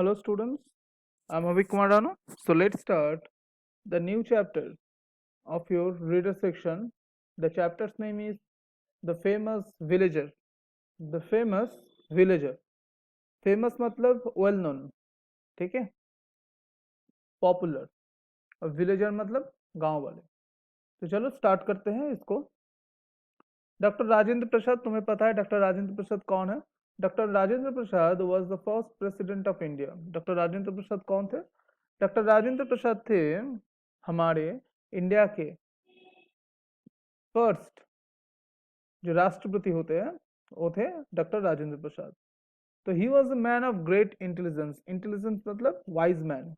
Hello students, I'm Avik Kumar Rano. So let's start the new chapter of your reader section. The chapter's name is The Famous Villager. The Famous Villager. Famous मतलब well known, ठीक है, popular, और villager मतलब गांव वाले। तो चलो start करते हैं इसको। डॉक्टर राजेंद्र प्रसाद, तुम्हें पता है डॉक्टर राजेंद्र प्रसाद कौन है? Doctor Rajendra Prasad was the first president of India. Doctor Rajendra Prasad कौन थे? डॉक्टर राजेंद्र प्रसाद थे हमारे इंडिया के फर्स्ट जो राष्ट्रपति होते हैं, वो थे डॉक्टर राजेंद्र प्रसाद। तो he was a man of great intelligence. Intelligence मतलब वाइज मैन।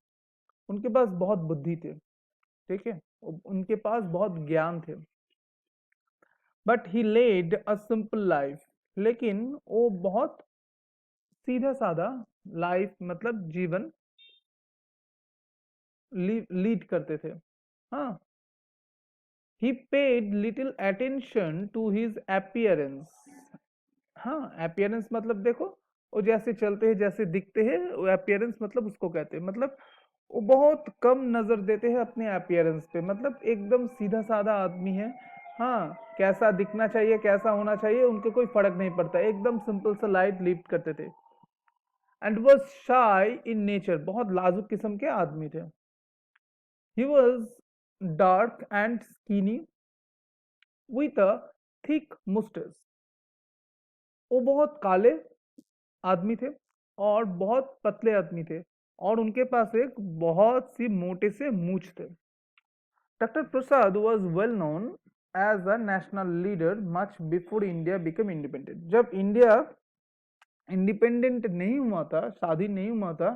उनके पास बहुत बुद्धि थे, ठीक है, उनके पास बहुत ज्ञान थे। But he led a simple life, लेकिन वो बहुत सीधा साधा लाइफ मतलब जीवन लीड करते थे। हाँ, he paid little attention to his appearance. हाँ, अपीयरेंस मतलब देखो, वो जैसे चलते हैं जैसे दिखते हैं, वो अपीयरेंस मतलब उसको कहते हैं। मतलब वो बहुत कम नजर देते हैं अपने अपीयरेंस पे, मतलब एकदम सीधा साधा आदमी है। हाँ, कैसा दिखना चाहिए कैसा होना चाहिए उनके कोई फर्क नहीं पड़ता, एकदम सिंपल सा लाइफ लीड करते थे। एंड वॉज शाई इन नेचर, बहुत लाजुक किस्म के आदमी थे। He was dark and skinny with a thick moustache. वो बहुत काले आदमी थे और बहुत पतले आदमी थे, और उनके पास एक बहुत सी मोटे से मूंछ थे। Doctor Prasad was well known as a national leader much before India become independent. जब इंडिया इंडिपेंडेंट नहीं हुआ था, स्वाधीन नहीं हुआ था,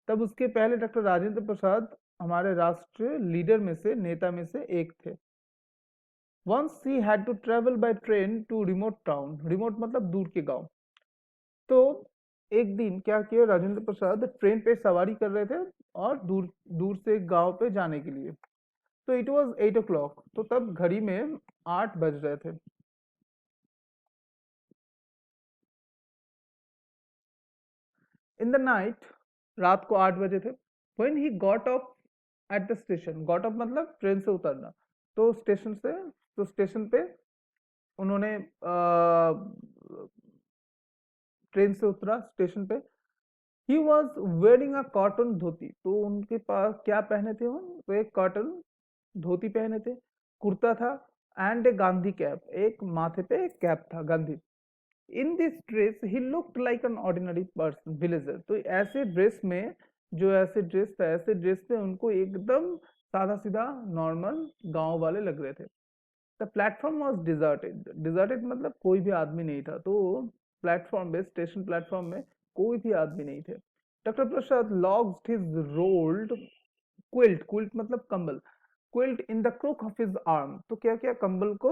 तब उसके पहले डॉक्टर राजेंद्र प्रसाद हमारे राष्ट्रीय लीडर में से, नेता में से एक थे। Once he had to travel by train to remote town. Remote मतलब दूर के गांव। तो एक दिन क्या किया, राजेंद्र प्रसाद ट्रेन पे सवारी कर रहे थे और दूर दूर से एक गांव पे जाने के लिए। तो इट वॉज 8 o'clock, तो तब घड़ी में 8 बज रहे थे। इन द नाइट, रात को 8 बजे थे। When he got off at the station, got off मतलब ट्रेन से उतरना। तो स्टेशन से, तो स्टेशन पे उन्होंने ट्रेन से उतरा स्टेशन पे। He was wearing a cotton dhoti. तो उनके पास क्या पहने थे वो? तो एक कॉटन धोती पहने थे, कुर्ता था, एंड ए गांधी कैप, एक माथे पे एक कैप था Gandhi. In this dress he looked like an ordinary person villager. तो ऐसे ड्रेस में, जो ऐसे ड्रेस था, ऐसे ड्रेस में उनको एकदम सादा सीधा नॉर्मल गांव वाले लग रहे थे। The platform was deserted. Deserted मतलब कोई भी आदमी नहीं था। तो प्लेटफॉर्म पे, स्टेशन प्लेटफॉर्म में कोई भी आदमी नहीं थे। Doctor Prasad lugged his rolled quilt, quilt मतलब कंबल, quilt in the crook of his arm. तो क्या क्या कंबल को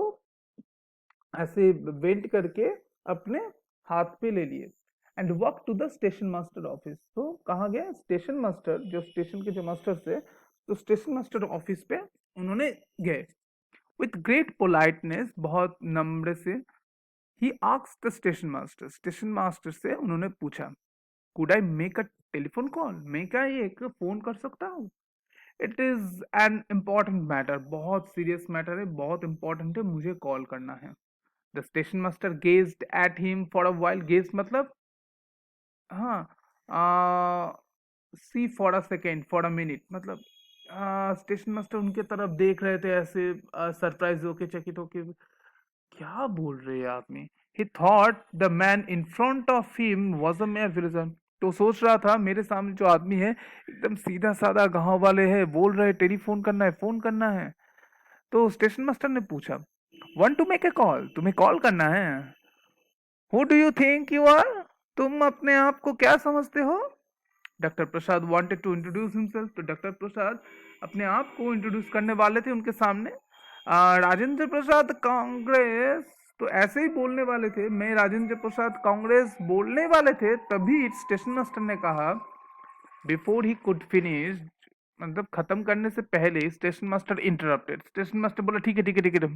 ऐसे बेंट करके अपने हाथ पे ले लिए। And walk to the station master office. तो कहाँ गए? स्टेशन मास्टर, जो स्टेशन के जो मास्टर थे, तो स्टेशन मास्टर ऑफिस पे उन्होंने गए। विथ ग्रेट पोलाइटनेस, बहुत नम्र से, he asked the station master, station master से उन्होंने पूछा, could I make a telephone call? मैं क्या ये एक फोन कर सकता हूँ? It is an important matter, बहुत सीरियस मैटर है, बहुत इंपॉर्टेंट है, मुझे कॉल करना है। The station master gazed at him for a while. Gaze मतलब, हाँ, see for a second, for a minute मतलब, स्टेशन मास्टर उनके तरफ देख रहे थे ऐसे, सरप्राइज होके, चकित होके, क्या बोल रहे हैं आदमी। ही thought the man in front of him was a mayor villager. तो सोच रहा था मेरे सामने जो आदमी है एकदम सीधा साधा गांव वाले है, बोल रहे टेलीफोन करना है, फोन करना है। तो स्टेशन मास्टर ने पूछा, want to make a call? तुम्हें कॉल करना है? Who do you think you are? तुम अपने आप को क्या समझते हो? Doctor Prasad wanted to introduce himself. तो डॉक्टर प्रसाद अपने आप को इंट्रोड्यूस करने वाले थे उनके सामने। राजेंद्र प्रसाद कांग्रेस, तो ऐसे ही बोलने वाले थे, मैं राजेंद्र प्रसाद कांग्रेस बोलने वाले थे, तभी स्टेशन मास्टर ने कहा, बिफोर ही कुड फिनिश, मतलब खत्म करने से पहले station master interrupted. Station master बोला, ठीक है ठीक है ठीक है,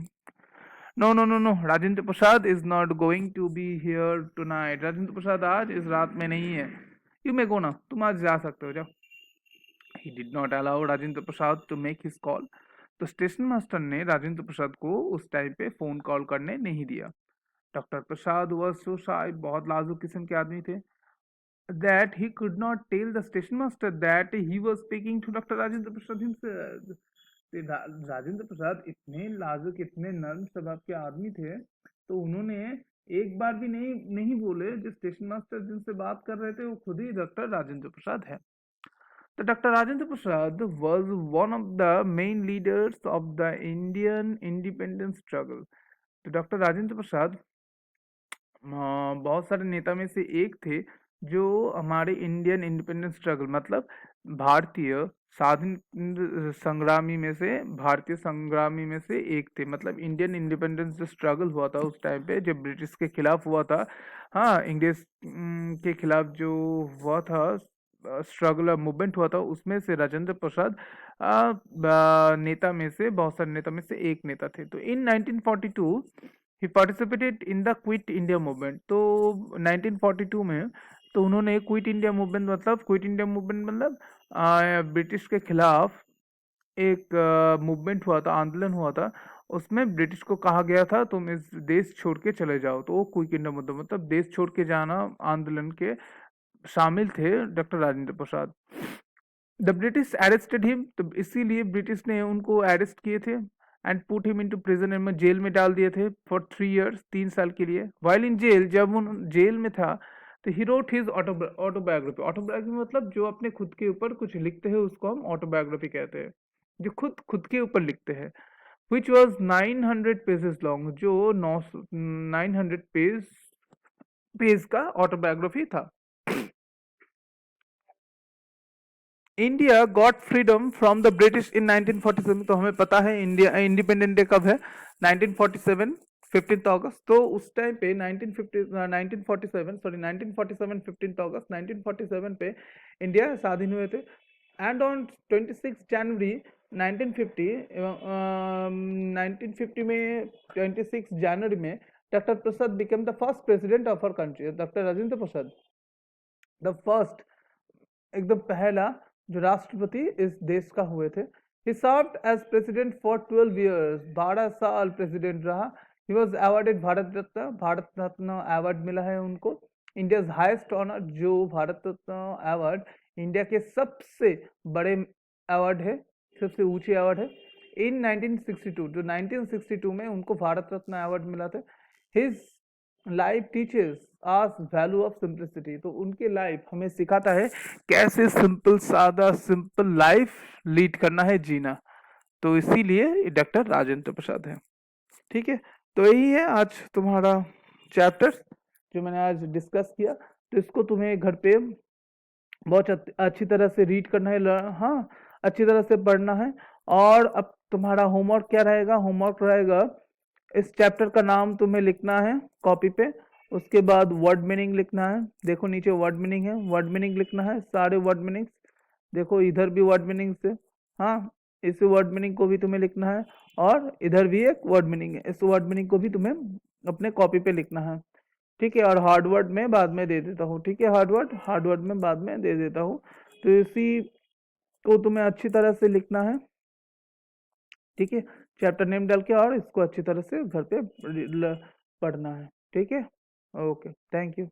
no no no no, Rajendra Prasad is not going to be here tonight. Rajendra Prasad आज इस रात में नहीं है। यू मे गो ना, तुम आज जा सकते हो, जाओ। He did not allow Rajendra Prasad to make his call. तो स्टेशन मास्टर ने राजेंद्र प्रसाद को उस टाइम पे फोन कॉल करने नहीं दिया। डॉक्टर प्रसाद वॉज सो शाय, बहुत लाजुक किस्म के आदमी थे, that he could not tell the station master that he was speaking to Dr. Rajendra Prasad himself. Rajendra Prasad इतने लाजुक, इतने नर्म स्वभाव के आदमी थे, तो उन्होंने एक बार भी नहीं नहीं बोले जो स्टेशन मास्टर जिनसे बात कर रहे थे वो खुद ही डॉक्टर राजेंद्र प्रसाद है। तो doctor Rajendra Prasad was one of the main leaders of the Indian independence struggle। तो डॉक्टर राजेंद्र प्रसाद बहुत सारे नेता में से एक थे जो हमारे इंडियन इंडिपेंडेंस स्ट्रगल मतलब भारतीय भारतीय संग्रामी में से एक थे। मतलब इंडियन इंडिपेंडेंस जो स्ट्रगल हुआ था उस टाइम पे जब ब्रिटिश के खिलाफ हुआ था, हाँ इंग्लिश के खिलाफ जो हुआ था स्ट्रगल मूवमेंट हुआ था, उसमें से राजेंद्र प्रसाद नेता में से बहुत सारे नेता में से एक नेता थे। तो in 1942 he participated in the quit India movement. तो 1942 में तो उन्होंने क्विट इंडिया मूवमेंट मतलब ब्रिटिश के खिलाफ एक मूवमेंट हुआ था, आंदोलन हुआ था। उसमें ब्रिटिश को कहा गया था तुम इस देश छोड़ के चले जाओ, तो वो क्विट इंडिया मूवमेंट मतलब देश छोड़ के जाना आंदोलन के शामिल थे doctor Rajendra Prasad. The British arrested him, तो इसीलिए ब्रिटिश ने उनको अरेस्ट किए थे and put him into prison, में जेल में डाल दिए थे फॉर 3 years, 3 साल के लिए। वाइल इन जेल, जब उन जेल में था तो he wrote his autobiography. Autobiography मतलब जो अपने खुद के ऊपर कुछ लिखते हैं उसको हम ऑटोबायोग्राफी कहते हैं, जो खुद खुद के ऊपर लिखते हैं। विच वॉज 900 पेजेस लॉन्ग, जो 900 पेज का ऑटोबायोग्राफी था। India got freedom from the British in 1947। तो हमें पता है इंडिया इंडिपेंडेंट डे कब है, 1947 15 अगस्त। तो उस टाइम पे 1947 15 अगस्त 1947 पे इंडिया स्वाधीन हुए थे। एंड ऑन 26 जनवरी 1950 1950 में 26 जनवरी में doctor Prasad became the first president of our country. Doctor Rajendra Prasad the first, एकदम पहला जो राष्ट्रपति इस देश का हुए थे। He served as president for 12 years, 12 साल प्रेसिडेंट रहा। He was awarded Bharat Ratna award मिला है उनको, इंडियाज हाईएस्ट ऑनर। जो भारत रत्न अवार्ड इंडिया के सबसे बड़े अवार्ड है, सबसे ऊंचे अवार्ड है। इन 1962, जो 1962 में उनको भारत रत्न अवार्ड मिला था। His life teachers as value of simplicity, तो उनके लाइफ हमें सिखाता है कैसे सिंपल सादा सिंपल लाइफ लीड करना है, जीना। तो इसीलिए डॉक्टर राजेंद्र प्रसाद है। ठीक है, तो यही है आज तुम्हारा चैप्टर जो मैंने आज डिस्कस किया। तो इसको तुम्हें घर पे बहुत अच्छी तरह से रीड करना है, हाँ अच्छी तरह से पढ़ना है। और अब तुम्हारा होमवर्क क्या रहेगा, होमवर्क रहेगा इस चैप्टर का नाम तुम्हें लिखना है कॉपी पे, उसके बाद वर्ड मीनिंग लिखना है। देखो नीचे वर्ड मीनिंग है, वर्ड मीनिंग लिखना है, सारे वर्ड मीनिंग्स। देखो इधर भी वर्ड मीनिंग से, हाँ इस वर्ड मीनिंग को भी तुम्हें लिखना है, और इधर भी एक वर्ड मीनिंग है, इस वर्ड मीनिंग को भी तुम्हें अपने कॉपी पे लिखना है। ठीक है, और हार्ड वर्ड में बाद में दे देता हूँ। ठीक है, हार्ड वर्ड में बाद में दे देता हूँ। तो इसी को तुम्हें अच्छी तरह से लिखना है। ठीक है, चैप्टर नेम डाल के और इसको अच्छी तरह से घर पे पढ़ना है। ठीक है, ओके, थैंक यू।